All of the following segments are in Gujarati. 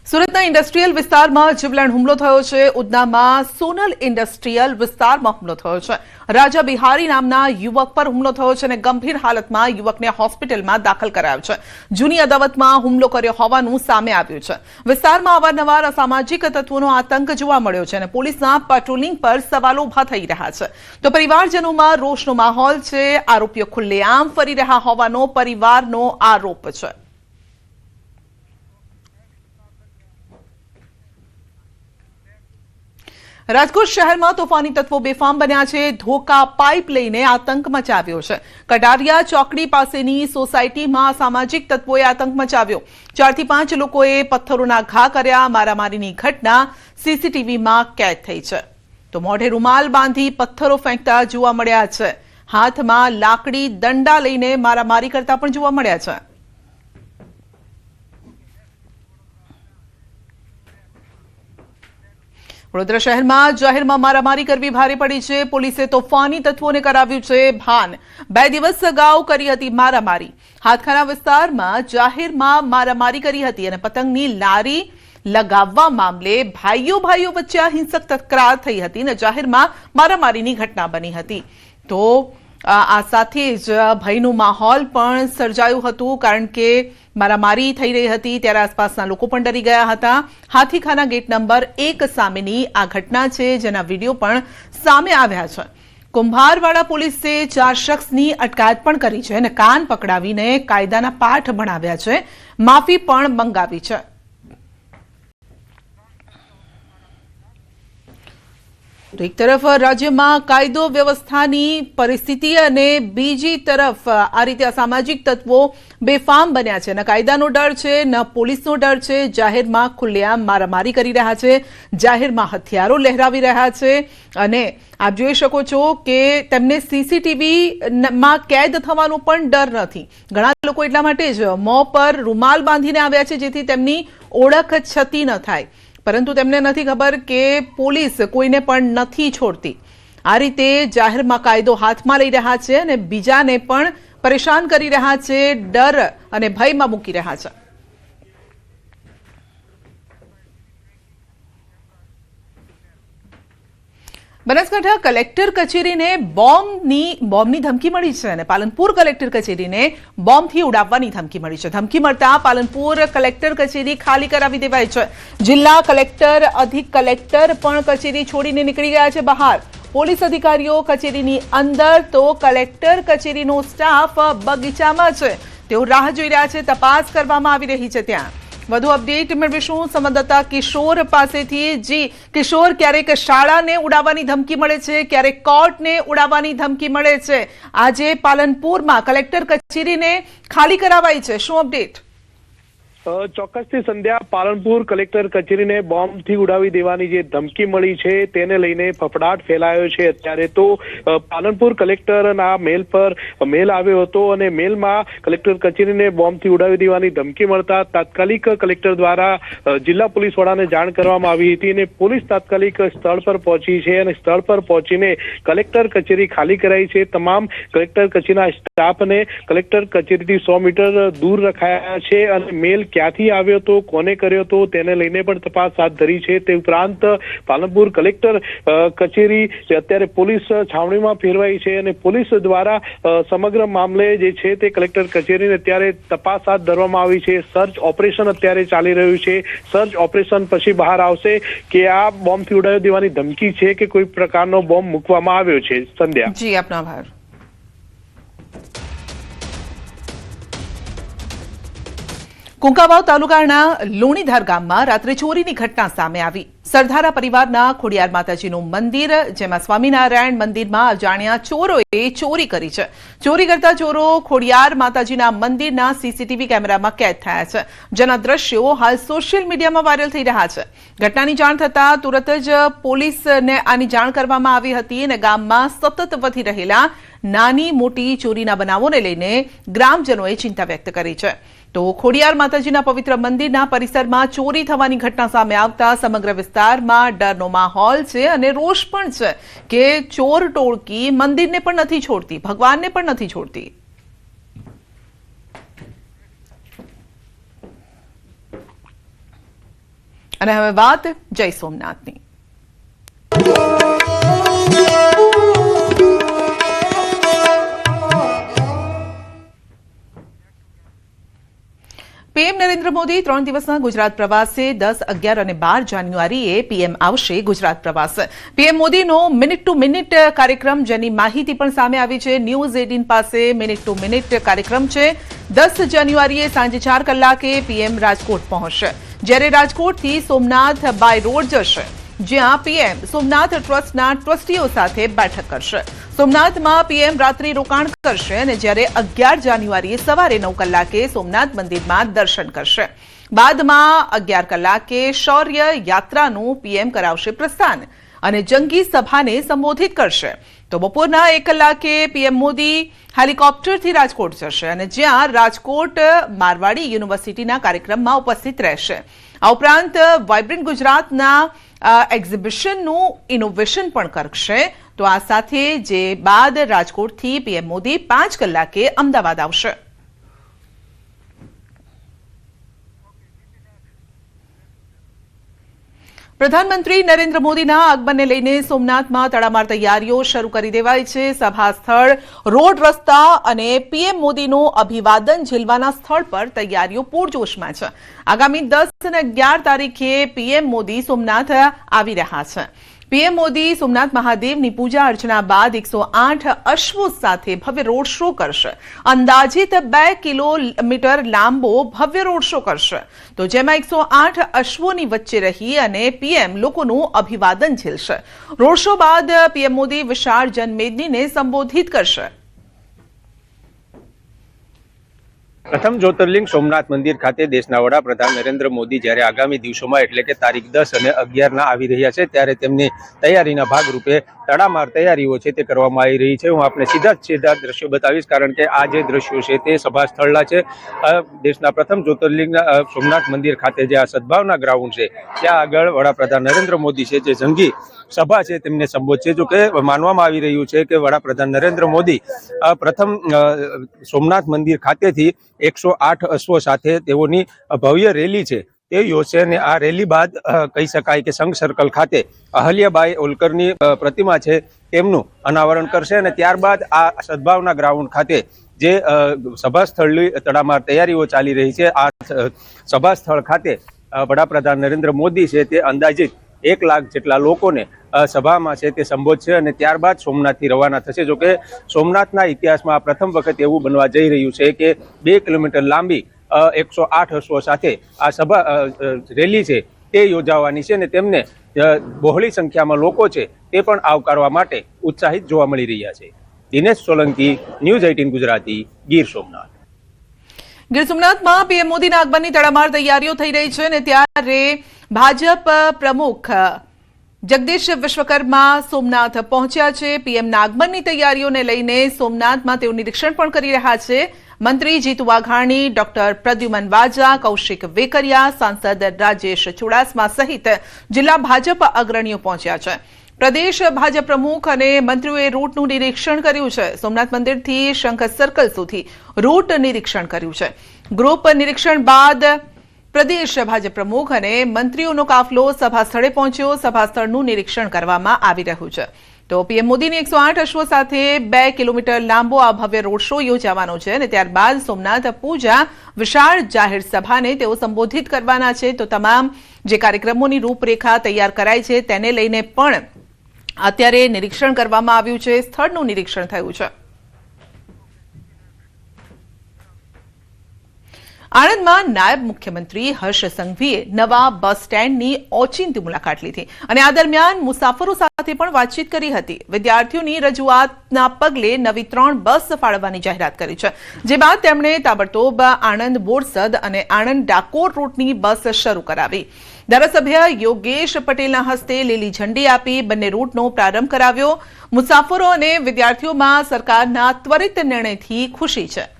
સુરતના ઇન્ડસ્ટ્રીયલ વિસ્તારમાં જીવલેણ હુમલો થયો છે। ઉધનામાં સોનલ ઇન્ડસ્ટ્રીયલ વિસ્તારમાં હુમલો થયો છે। રાજા બિહારી નામના યુવક પર હુમલો થયો છે અને ગંભીર હાલતમાં યુવકને હોસ્પિટલમાં દાખલ કરાયો છે। જૂની અદાવતમાં હુમલો કર્યો હોવાનું સામે આવ્યું છે। વિસ્તારમાં અવારનવાર અસામાજિક તત્વોનો આતંક જોવા મળ્યો છે અને પોલીસના પેટ્રોલિંગ પર સવાલો ઉભા થઈ રહ્યા છે। તો પરિવારજનોમાં રોષનો માહોલ છે। આરોપીઓ ખુલ્લેઆમ ફરી રહ્યા હોવાનો પરિવારનો આરોપ છે। રાજકોટ શહેરમાં તોફાની તત્વો બેફામ બન્યા છે। ધોકા પાઇપ લઈને આતંક મચાવ્યો છે। કટારિયા ચોકડી પાસેની સોસાયટીમાં સામાજિક તત્વોએ આતંક મચાવ્યો। 4 થી 5 લોકોએ પથ્થરોના ઘા કર્યા। મારામારીની ઘટના સીસીટીવીમાં કેદ થઈ છે। તો મોઢે રૂમાલ બાંધી પથ્થરો ફેંકતા જોવા મળ્યા છે। હાથમાં લાકડી દંડા લઈને મારામારી કરતા પણ જોવા મળ્યા છે। વડોદરા શહેરમાં જાહેરમાં મારામારી કરવી ભારે પડી છે। પોલીસે તોફાની તત્વોને કરાવ્યું છે ભાન। 2 દિવસ અગાઉ કરી હતી મારામારી। હાથખાના વિસ્તારમાં જાહેરમાં મારામારી કરી હતી અને પતંગની લારી લગાવવા મામલે ભાઈઓ વચ્ચે હિંસક તકરાર થઈ હતી અને જાહેરમાં મારામારીની ઘટના બની હતી। તો આ સાથે જ ભયનો માહોલ પણ સર્જાયું હતું કારણ કે મારામારી થઈ રહી હતી ત્યારે આસપાસના લોકો પણ ડરી ગયા હતા। હાથીખાના ગેટ નંબર 1 સામેની આ ઘટના છે જેના વિડીયો પણ સામે આવ્યા છે। કુંભારવાડા પોલીસે 4 શખ્સની અટકાયત પણ કરી છે અને કાન પકડાવીને કાયદાના પાઠ ભણાવ્યા છે। માફી પણ મંગાવી છે। તો એક તરફ રાજ્યમાં કાયદો વ્યવસ્થાની પરિસ્થિતિ અને બીજી તરફ આ રીતે અસામાજિક તત્વો બેફામ બન્યા છે। ન કાયદાનો ડર છે ન પોલીસનો ડર છે। જાહેરમાં ખુલ્લેઆમ મારામારી કરી રહ્યા છે। જાહેરમાં હથિયારો લહેરાવી રહ્યા છે અને આપ જોઈ શકો છો કે તેમને સીસીટીવીમાં કેદ થવાનો પણ ડર નથી। ઘણા લોકો એટલા માટે જ મોં પર રૂમાલ બાંધીને આવ્યા છે જેથી તેમની ઓળખ છતી ન થાય, પરંતુ તેમને નથી ખબર કે પોલીસ કોઈને પણ નથી છોડતી। આ રીતે જાહેરમાં કાયદો હાથમાં લઈ રહ્યા છે અને બીજાને પણ પરેશાન કરી રહ્યા છે, ડર અને ભયમાં મૂકી રહ્યા છે। બનાસકાંઠા કલેક્ટર કચેરીને બોમ્બની ધમકી મળી છે અને પાલનપુર કલેક્ટર કચેરીને બોમ્બથી ઉડાવવાની ધમકી મળી છે। ધમકી મળતા પાલનપુર કલેક્ટર કચેરી ખાલી કરાવી દેવાઈ છે। જિલ્લા કલેક્ટર, અધિક કલેક્ટર પણ કચેરી છોડીને નીકળી ગયા છે બહાર। પોલીસ અધિકારીઓ કચેરીની અંદર તો કલેક્ટર કચેરીનો સ્ટાફ બગીચામાં છે। તેઓ રાહ જોઈ રહ્યા છે, તપાસ કરવામાં આવી રહી છે ત્યાં। વધુ અપડેટ મેળવીશું સંવાદદાતા કિશોર પાસેથી। જી કિશોર, ક્યારેક શાળાને ઉડાવવાની ધમકી મળે છે, ક્યારેક કોર્ટને ઉડાવવાની ધમકી મળે છે। આજે પાલનપુરમાં કલેક્ટર કચેરીને ખાલી કરાવાઈ છે, શું અપડેટ? ચોક્કસથી સંધ્યા, પાલનપુર કલેક્ટર કચેરીને બોમ્બથી ઉડાવી દેવાની જે ધમકી મળી છે તેને લઈને ફફડાટ ફેલાયો છે। અત્યારે તો પાલનપુર કલેક્ટરના મેલ આવ્યો હતો અને મેલમાં કલેક્ટર કચેરીને બોમ્બથી ઉડાવી દેવાની ધમકી મળતા તાત્કાલિક કલેક્ટર દ્વારા જિલ્લા પોલીસ વડાને જાણ કરવામાં આવી હતી અને પોલીસ તાત્કાલિક સ્થળ પર પહોંચી છે અને સ્થળ પર પહોંચીને કલેક્ટર કચેરી ખાલી કરાઈ છે। તમામ કલેક્ટર કચેરીના સ્ટાફને કલેક્ટર કચેરીથી 100 મીટર દૂર રખાયા છે અને મેલ ક્યાંથી આવ્યો હતો, કોને કર્યો હતો તેને લઈને પણ તપાસ હાથ ધરી છે। તે ઉપરાંત પાલનપુર કલેક્ટર કચેરી અત્યારે પોલીસ છાવણીમાં ફેરવાઈ છે અને પોલીસ દ્વારા સમગ્ર મામલે જે છે તે કલેક્ટર કચેરીને અત્યારે તપાસ હાથ ધરવામાં આવી છે। સર્ચ ઓપરેશન અત્યારે ચાલી રહ્યું છે। સર્ચ ઓપરેશન પછી બહાર આવશે કે આ બોમ્બથી ઉડાવી દેવાની ધમકી છે કે કોઈ પ્રકારનો બોમ્બ મૂકવામાં આવ્યો છે। સંધ્યા, જી આપનો આભાર। કુંકાવાવ તાલુકાના લુણીધાર ગામમાં રાત્રે ચોરીની ઘટના સામે આવી। સરધારા પરિવારના ખોડિયાર માતાજીનું મંદિર, જેમાં સ્વામિનારાયણ મંદિરમાં અજાણ્યા ચોરોએ ચોરી કરી છે। ચોરી કરતા ચોરો ખોડિયાર માતાજીના મંદિરના સીસીટીવી કેમેરામાં કેદ થયા છે, જેના દ્રશ્યો હાલ સોશિયલ મીડિયામાં વાયરલ થઈ રહ્યા છે। ઘટનાની જાણ થતાં તુરત જ પોલીસને આની જાણ કરવામાં આવી હતી અને ગામમાં સતત વધી રહેલા નાની મોટી ચોરીના બનાવોને લઈને ગ્રામજનોએ ચિંતા વ્યક્ત કરી છે। તો ખોડિયાર માતાજીના પવિત્ર મંદિરના પરિસરમાં ચોરી થવાની ઘટના સામે આવતા સમગ્ર વિસ્તારમાં ડરનો માહોલ છે અને રોષ પણ છે કે ચોર ટોળકી મંદિરને પણ નથી છોડતી, ભગવાનને પણ નથી છોડતી। અને હવે વાત જય સોમનાથની. પીએમ નરેન્દ્ર મોદી 3 દિવસના ગુજરાત પ્રવાસે 10, 11 અને 12 જાન્યુઆરીએ પીએમ આવશે ગુજરાત પ્રવાસ. પીએમ મોદીનો મિનિટ ટુ મિનિટ કાર્યક્રમ, જેની માહિતી પણ સામે આવી છે. ન્યૂઝ 18 પાસે મિનિટ ટુ મિનિટ કાર્યક્રમ છે. 10 જાન્યુઆરીએ સાંજે 4 કલાકે પીએમ રાજકોટ પહોંચશે, જ્યારે રાજકોટથી સોમનાથ બાય રોડ જશે, જ્યાં પીએમ સોમનાથ ટ્રસ્ટના ટ્રસ્ટીઓ સાથે બેઠક કરશે. સોમનાથમાં પીએમ રાત્રિ રોકાણ કરશે અને જ્યારે 11 જાન્યુઆરીએ સવારે 9 કલાકે સોમનાથ મંદિરમાં દર્શન કરશે. બાદમાં 11 કલાકે શૌર્ય યાત્રાનું પીએમ કરાવશે પ્રસ્થાન અને જંગી સભાને સંબોધિત કરશે. તો બપોરના 1 કલાકે પીએમ મોદી હેલિકોપ્ટરથી રાજકોટ જશે અને જ્યાં રાજકોટ મારવાડી યુનિવર્સિટીના કાર્યક્રમમાં ઉપસ્થિત રહેશે. આ ઉપરાંત વાઇબ્રન્ટ ગુજરાતના એક્ઝિબિશનનું ઇનોવેશન પણ કરશે. તો આ સાથે જે બાદ રાજકોટથી પીએમ મોદી 5 કલાકે અમદાવાદ આવશે. પ્રધાનમંત્રી નરેન્દ્ર મોદીના આગમનને લઈને સોમનાથમાં તડામાર તૈયારીઓ શરૂ કરી દેવાઈ છે. સભા સ્થળ, રોડ રસ્તા અને પીએમ મોદીનું અભિવાદન ઝીલવાના સ્થળ પર તૈયારીઓ પૂરજોશમાં છે. આગામી 10 અને 11 તારીખે પીએમ મોદી સોમનાથ આવી રહ્યા છે. પીએમ મોદી સોમનાથ મહાદેવની પૂજા અર્ચના બાદ 108 અશ્વો સાથે ભવ્ય રોડ શો કરશે. અંદાજિત 2 કિલોમીટર લાંબો ભવ્ય રોડ શો કરશે. તો જેમાં 108 અશ્વોની વચ્ચે રહી અને પીએમ લોકોનું અભિવાદન ઝીલશે. રોડ શો બાદ પીએમ મોદી વિશાળ જનમેદનીને સંબોધિત કરશે. પ્રથમ જ્યોતિર્લિંગ સોમનાથ મંદિર ખાતે દેશના વડાપ્રધાન નરેન્દ્ર મોદી જ્યારે આગામી દિવસોમાં એટલે કે તારીખ 10 અને 11 આવી રહ્યા છે, ત્યારે તેમની તૈયારીના ભાગરૂપે તડામાર તૈયારીઓ છે તે કરવામાં આવી રહી છે. હું આપને સીધા દ્રશ્યો બતાવીશ, કારણ કે આ જે દ્રશ્યો છે તે સભા સ્થળના છે. દેશના પ્રથમ જ્યોતિર્લિંગના સોમનાથ મંદિર ખાતે જે આ સદભાવના ગ્રાઉન્ડ છે, ત્યાં આગળ વડાપ્રધાન નરેન્દ્ર મોદી છે જે જંગી સભા છે તેમને સંબોધશે. જો કે માનવામાં આવી રહ્યું છે કે વડાપ્રધાન નરેન્દ્ર મોદી પ્રથમ સોમનાથ મંદિર ખાતેથી 108 અશ્વો સાથે તેઓની ભવ્ય રેલી છે તે યોજશે અને આ રેલી બાદ કહી શકાય કે સંઘ સર્કલ ખાતે અહલ્યાબાઈ હોલકરની પ્રતિમા છે તેમનું અનાવરણ કરશે અને ત્યારબાદ આ સદભાવના ગ્રાઉન્ડ ખાતે જે સભા સ્થળની તડામાર તૈયારીઓ ચાલી રહી છે, આ સભા સ્થળ ખાતે વડાપ્રધાન નરેન્દ્ર મોદી છે તે અંદાજિત 1 લાખ જેટલા લોકોને સભામાં છે તે સંબોધશે અને ત્યારબાદ સોમનાથથી રવાના થશે. જોકે સોમનાથના ઇતિહાસમાં આ પ્રથમ વખત એવું બનવા જઈ રહ્યું છે કે 2 કિલોમીટર લાંબી 108 અશ્વો સાથે આ સભા રેલી છે તે યોજાવાની છે અને તેમને બહોળી સંખ્યામાં લોકો છે તે પણ આવકારવા માટે ઉત્સાહિત જોવા મળી રહ્યા છે. દિનેશ સોલંકી, ન્યૂઝ 18 ગુજરાતી, ગીર સોમનાથ. ગીર સોમનાથમાં પીએમ મોદીના આગમનની તડામાર તૈયારીઓ થઈ રહી છે અને ત્યારે ભાજપ પ્રમુખ જગદીશ વિશ્વકર્મા સોમનાથ પહોંચ્યા છે. પીએમના આગમનની તૈયારીઓને લઈને સોમનાથમાં તેઓ નિરીક્ષણ પણ કરી રહ્યા છે. મંત્રી જીતુ વાઘાણી, ડોક્ટર પ્રદ્યુમન વાજા, કૌશિક વેકરિયા, સાંસદ રાજેશ ચુડાસમા સહિત જિલ્લા ભાજપ અગ્રણીઓ પહોંચ્યા છે. પ્રદેશ ભાજપ પ્રમુખ અને મંત્રીઓએ રૂટનું નિરીક્ષણ કર્યું છે. સોમનાથ મંદિરથી શંખ સર્કલ સુધી રૂટ નિરીક્ષણ કર્યું છે. ગ્રુપ નિરીક્ષણ બાદ પ્રદેશ ભાજપ પ્રમુખ અને મંત્રીઓનો કાફલો સભા સ્થળે પહોંચ્યો. સભા સ્થળનું નિરીક્ષણ કરવામાં આવી રહ્યું છે. તો પીએમ મોદીની 108 અશ્વો સાથે 2 કિલોમીટર લાંબો આ ભવ્ય રોડ શો યોજાવાનો છે અને ત્યારબાદ સોમનાથ પૂજા વિશાળ જાહેર સભાને તેઓ સંબોધિત કરવાના છે. તો તમામ જે કાર્યક્રમોની રૂપરેખા તૈયાર કરાઈ છે તેને લઈને પણ અત્યારે નિરીક્ષણ કરવામાં આવ્યું છે. સ્થળનું નિરીક્ષણ થયું છે. આણંદમાં નાયબ મુખ્યમંત્રી હર્ષ સંઘવીએ નવા બસ સ્ટેન્ડની ઓચિંતી મુલાકાત લીધી અને આ દરમિયાન મુસાફરો સાથે પણ વાતચીત કરી હતી. વિદ્યાર્થીઓની રજૂઆતના પગલે નવી 3 બસ ફાળવવાની જાહેરાત કરી છે, જે બાદ તેમણે તાબડતોબ આણંદ બોરસદ અને આણંદ ડાકોર રૂટની બસ શરૂ કરાવી. ધારાસભ્ય યોગેશ પટેલના હસ્તે લીલી ઝંડી આપી બંને રૂટનો પ્રારંભ કરાવ્યો. મુસાફરો અને વિદ્યાર્થીઓમાં સરકારના ત્વરિત નિર્ણયથી ખુશી છે.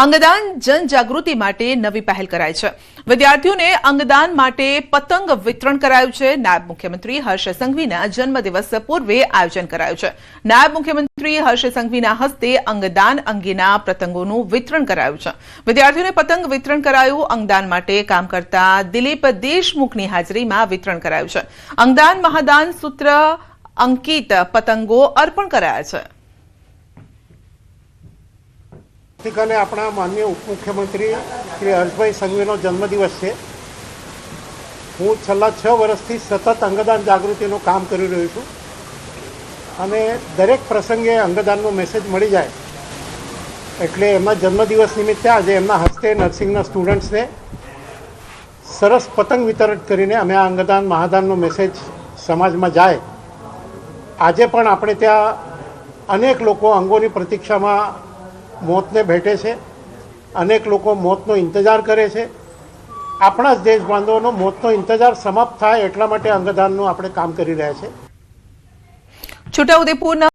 અંગદાન જનજાગૃતિ માટે નવી પહેલ કરાઈ છે. વિદ્યાર્થીઓને અંગદાન માટે પતંગ વિતરણ કરાયું છે. નાયબ મુખ્યમંત્રી હર્ષ સંઘવીના જન્મદિવસ પૂર્વે આયોજન કરાયું છે. નાયબ મુખ્યમંત્રી હર્ષ સંઘવીના હસ્તે અંગદાન અંગેના પતંગોનું વિતરણ કરાયું છે. વિદ્યાર્થીઓને પતંગ વિતરણ કરાયું. અંગદાન માટે કામ કરતા દિલીપ દેશમુખની હાજરીમાં વિતરણ કરાયું છે. અંગદાન મહાદાન સૂત્ર અંકિત પતંગો અર્પણ કરાયા છે. આવતીકાલે આપણા માનનીય ઉપમુખ્યમંત્રી શ્રી હર્ષભાઈ સંઘવીનો જન્મદિવસ છે. હું છેલ્લા 6 વર્ષથી સતત અંગદાન જાગૃતિનું કામ કરી રહ્યો છું અને દરેક પ્રસંગે અંગદાનનો મેસેજ મળી જાય એટલે એમના જન્મદિવસ નિમિત્તે આજે એમના હસ્તે નર્સિંગના સ્ટુડન્ટ્સને સરસ પતંગ વિતરણ કરીને અમે આ અંગદાન મહાદાનનો મેસેજ સમાજમાં જાય. આજે પણ આપણે ત્યાં અનેક લોકો અંગોની પ્રતીક્ષામાં મોતને ભેટે છે. અનેક લોકો મોતનો ઇંતજાર કરે છે. આપણા જ દેશ બાંધવોનો મોતનો ઇંતજાર સમાપ્ત થાય એટલા માટે અંગદાનનું આપણે કામ કરી રહ્યા છે. છોટાઉદેપુરના